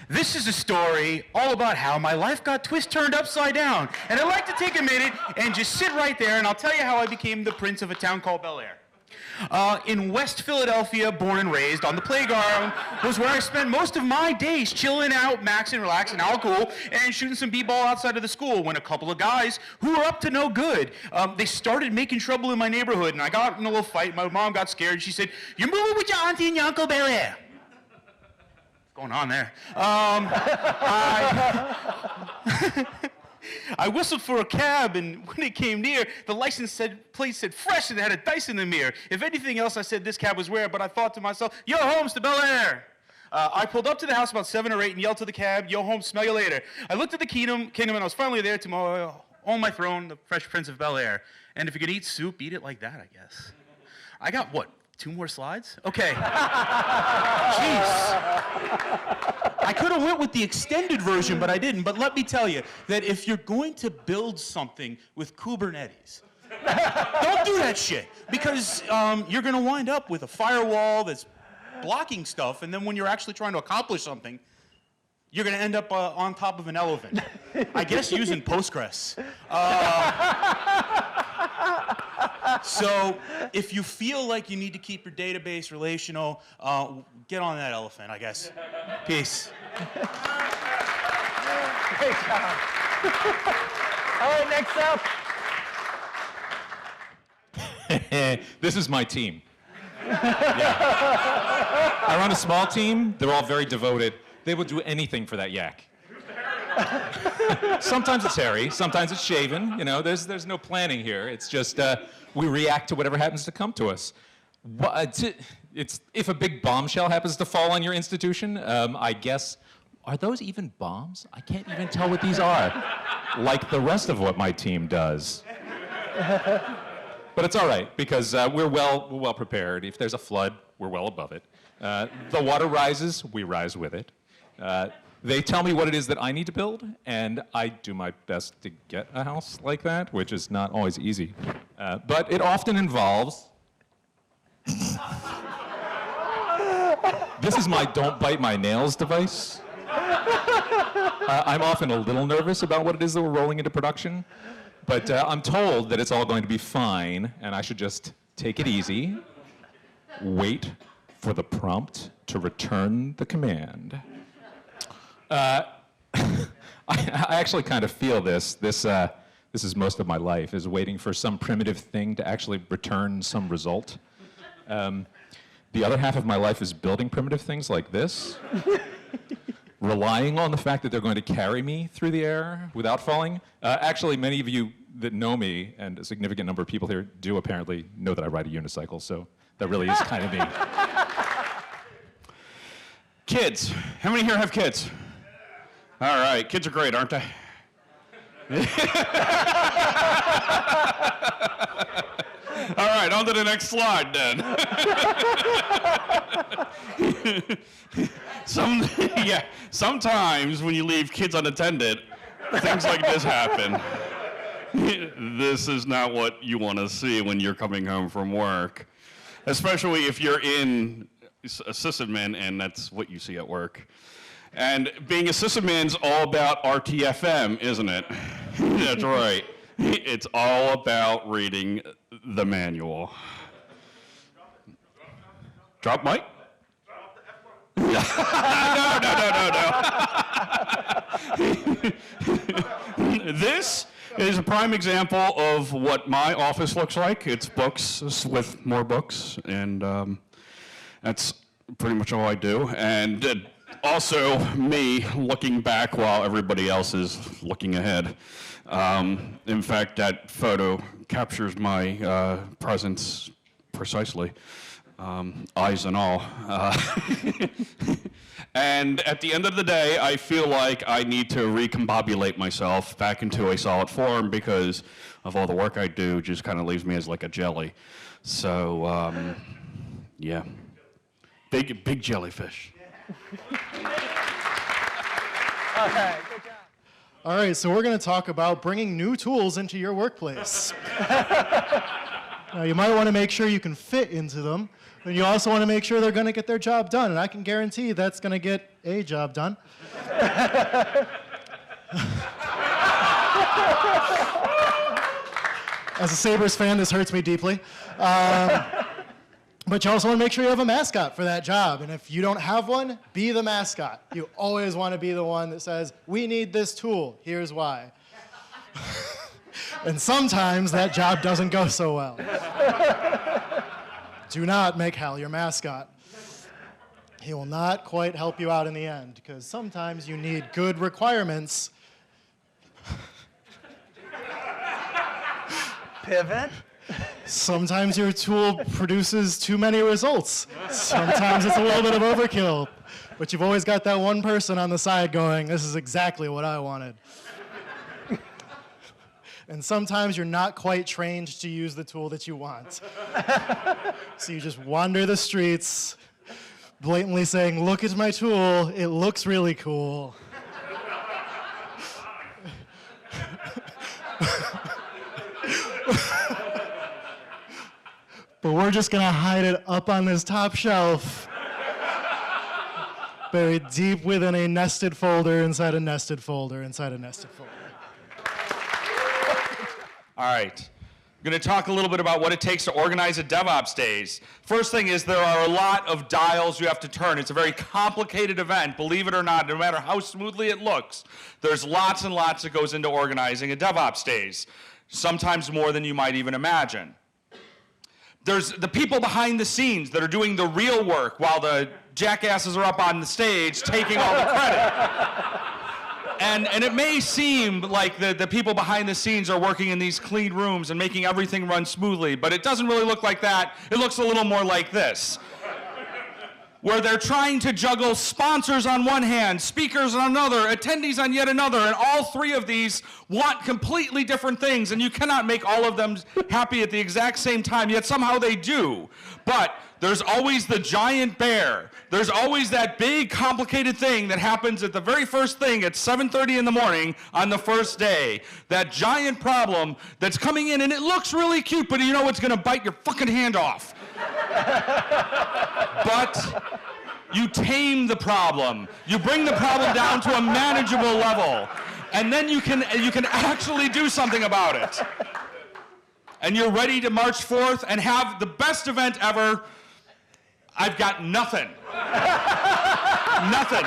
This is a story all about how my life got turned upside down. And I'd like to take a minute and just sit right there, and I'll tell you how I became the prince of a town called Bel Air. In West Philadelphia, born and raised, on the playground was where I spent most of my days chilling out, maxing, relaxing, all cool, and shooting some b-ball outside of the school when a couple of guys who were up to no good, they started making trouble in my neighborhood, and I got in a little fight. My mom got scared. She said, "You're moving with your auntie and your uncle Bel Air." What's going on there? I whistled for a cab, and when it came near, the license plate said fresh, and it had a dice in the mirror. If anything else, I said this cab was rare, but I thought to myself, yo, Holmes to Bel Air. I pulled up to the house about 7 or 8 and yelled to the cab, yo, Holmes, smell you later. I looked at the kingdom, and I was finally there to own my throne, the Fresh Prince of Bel Air. And if you could eat soup, eat it like that, I guess. I got, what, 2 more slides? Okay. Jeez. I could have went with the extended version, but I didn't. But let me tell you that if you're going to build something with Kubernetes, don't do that shit, because you're going to wind up with a firewall that's blocking stuff, and then when you're actually trying to accomplish something, you're going to end up on top of an elephant. I guess using Postgres. So if you feel like you need to keep your database relational, get on that elephant, I guess. Peace. Great job. All right, next up. This is my team. Yeah. I run a small team. They're all very devoted. They will do anything for that yak. Sometimes it's hairy, sometimes it's shaven. You know, there's no planning here. It's just we react to whatever happens to come to us. If a big bombshell happens to fall on your institution, I guess, are those even bombs? I can't even tell what these are. Like the rest of what my team does. But it's all right, because we're well prepared. If there's a flood, we're well above it. The water rises, we rise with it. They tell me what it is that I need to build, and I do my best to get a house like that, which is not always easy. But it often involves... This is my don't bite my nails device. I'm often a little nervous about what it is that we're rolling into production, but I'm told that it's all going to be fine, and I should just take it easy, wait for the prompt to return the command. I actually kind of feel this. This is most of my life, is waiting for some primitive thing to actually return some result. The other half of my life is building primitive things like this, relying on the fact that they're going to carry me through the air without falling. Actually, many of you that know me, and a significant number of people here do apparently know that I ride a unicycle, so that really is kind of me. Kids. How many here have kids? All right, kids are great, aren't they? All right, on to the next slide then. Sometimes when you leave kids unattended, things like this happen. This is not what you want to see when you're coming home from work, especially if you're in a sysadmin and that's what you see at work. And being a sysadmin's all about RTFM, isn't it? That's right. It's all about reading the manual. Drop mic? No. This is a prime example of what my office looks like. It's books with more books, and that's pretty much all I do. And also me looking back while everybody else is looking ahead. In fact, that photo captures my presence precisely, eyes and all. And at the end of the day, I feel like I need to recombobulate myself back into a solid form because of all the work I do, just kind of leaves me as like a jelly. So, yeah, big jellyfish. All right, good job. All right, so we're going to talk about bringing new tools into your workplace. Now, you might want to make sure you can fit into them, but you also want to make sure they're going to get their job done, and I can guarantee that's going to get a job done. As a Sabres fan, this hurts me deeply. But you also want to make sure you have a mascot for that job. And if you don't have one, be the mascot. You always want to be the one that says, we need this tool, here's why. And sometimes that job doesn't go so well. Do not make Hal your mascot. He will not quite help you out in the end, because sometimes you need good requirements. Pivot. Sometimes your tool produces too many results. Sometimes it's a little bit of overkill. But you've always got that one person on the side going, this is exactly what I wanted. And sometimes you're not quite trained to use the tool that you want. So you just wander the streets, blatantly saying, look at my tool, it looks really cool. But we're just gonna hide it up on this top shelf, buried deep within a nested folder inside a nested folder inside a nested folder. All right. I'm going to talk a little bit about what it takes to organize a DevOps Days. First thing is there are a lot of dials you have to turn. It's a very complicated event, believe it or not, no matter how smoothly it looks. There's lots and lots that goes into organizing a DevOps Days, sometimes more than you might even imagine. There's the people behind the scenes that are doing the real work while the jackasses are up on the stage taking all the credit. And it may seem like the people behind the scenes are working in these clean rooms and making everything run smoothly, but it doesn't really look like that. It looks a little more like this, where they're trying to juggle sponsors on one hand, speakers on another, attendees on yet another, and all three of these want completely different things, and you cannot make all of them happy at the exact same time, yet somehow they do. But there's always the giant bear. There's always that big, complicated thing that happens at the very first thing at 7:30 in the morning on the first day. That giant problem that's coming in, and it looks really cute, but you know it's gonna bite your fucking hand off. But you tame the problem. You bring the problem down to a manageable level, and then you can actually do something about it. And you're ready to march forth and have the best event ever. I've got nothing. Nothing.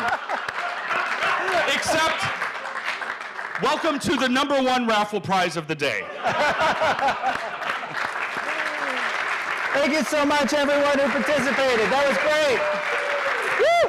Except, welcome to the #1 raffle prize of the day. Thank you so much, everyone who participated. That was great. Woo!